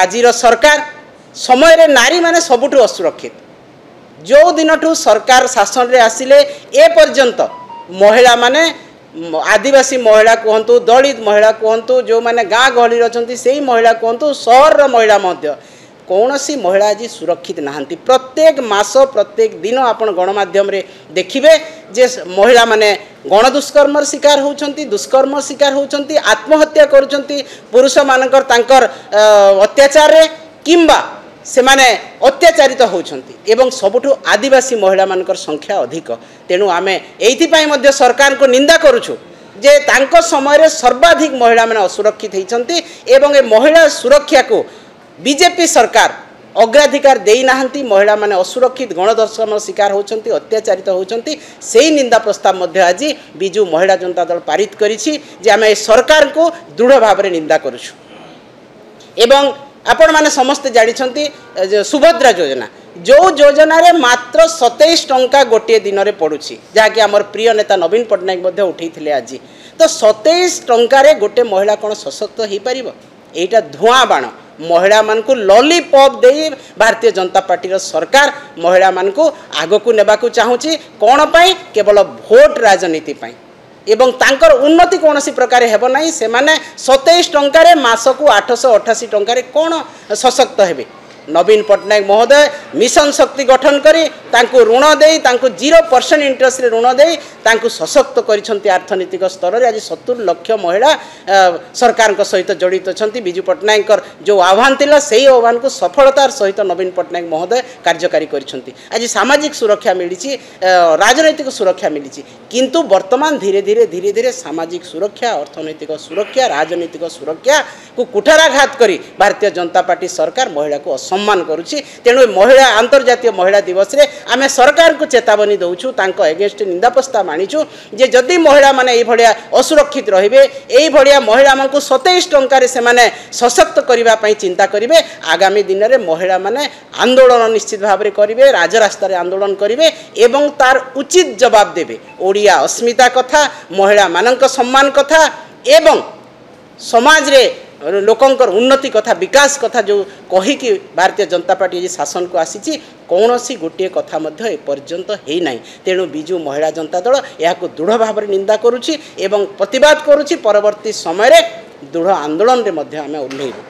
आज सरकार समय रे नारी माने सबुठु असुरक्षित जो दिन ठू सरकार शासन रे आसिले ए पर्यंत महिला माने आदिवासी महिला कहतु दलित महिला कहतु जो माने गाँ गहली अच्छा से महिला कहतु सहर महिला मध्य कौन सी महिला आज सुरक्षित नहांती। प्रत्येक मास प्रत्येक दिन आपण गणमाध्यम रे देखिबे जे महिला माने गणदुष्कर्म शिकार होउछंती दुष्कर्म शिकार होउछंती आत्महत्या करूछंती पुरुष मानकर तांकर अत्याचार रे किंबा से माने अत्याचारित होउछंती एवं सबुठु आदिवासी महिला मानकर संख्या अधिक। तेणु आमे एइथि पई मध्ये सरकार को निंदा करूछु जे तांको समय रे सर्वाधिक महिला माने असुरक्षित होइछंती एवं ए महिला सुरक्षा को बीजेपी सरकार अग्राधिकार देई नाहंती। महिला माने असुरक्षित गणदर्शन शिकार होउछंती अत्याचारित होउछंती सेही निंदा प्रस्ताव मध्ये आज बिजू महिला जनता दल पारित करिछि जे आमे सरकार को दृढ़ भाव रे निंदा करूछु। एवं आपण माने समस्त जानिछंती सुभद्रा योजना जो योजना रे मात्र 27 टंका गोटे दिन रे पडुछि जहाँकि आमर प्रिय नेता नवीन पट्टनायक मध्ये उठैथिले आज। तो 27 टंका रे गोटे महिला कोन सशक्त हेई परिबो? एटा धुआं बाण महिला मान को लॉलीपॉप दे भारतीय जनता पार्टी सरकार महिला मान को आग को नेबाकू चाहूँगी कौन पाई केवल भोट राजनीति पाई एवं तांकर उन्नति कौन सी प्रकार हेब नहीं। से माने 27 टंकार मासकू 888 टंकार कौन सशक्त हेबे? नवीन पट्टनायक महोदय मिशन शक्ति गठन करी तांको ऋण दे 0% इंटरेस्ट ऋण दे तांको सशक्त करिसंती। अर्थनीतिक स्तर रे आज 70 लाख महिला सरकार को सहित जड़ित अछंती। बिजू पट्टनायक जो आह्वान थिला सेही आह्वान को सफलतार सहित नवीन पट्टनायक महोदय कार्यकारी करिसंती। आज सामाजिक सुरक्षा मिली राजनैतिक सुरक्षा मिली किंतु वर्तमान धीरे धीरे धीरे धीरे सामाजिक सुरक्षा अर्थनैतिक सुरक्षा राजनीतिक सुरक्षा को कुठाराघात करी भारतीय जनता पार्टी सरकार महिला को सम्मान करुछि। तेणु महिला अंतर्जातीय महिला दिवस रे आमे सरकार को चेतावनी दउछु तांको एगेंस्ट निंदा प्रस्ताव आनिछु जे जदि महिला माने एई भलिया असुरक्षित रहिबे एई भलिया महिला मानकु 27 टंका रे से माने सशक्त करिबा पई चिंता करिवे आगामी दिन रे महिला माने आंदोलन निश्चित भाव रे करिवे राजरास्ता रे आंदोलन करिवे एवं तार उचित जवाब देबे। ओडिया अस्मिता कथा महिला मानक सम्मान कथा एवं समाज रे लोकंकर उन्नति कथा विकास कथा जो कहीकि भारतीय जनता पार्टी शासन को आसी कौन सी गोटे कथा मध्य एपर्यंत है ना। तेणु बिजू महिला जनता दल यह दृढ़ भाव निंदा करुछि एवं प्रतिवाद करुछि। परवर्ती समय रे दृढ़ आंदोलन रे मध्य आमे ओल्हेइबु।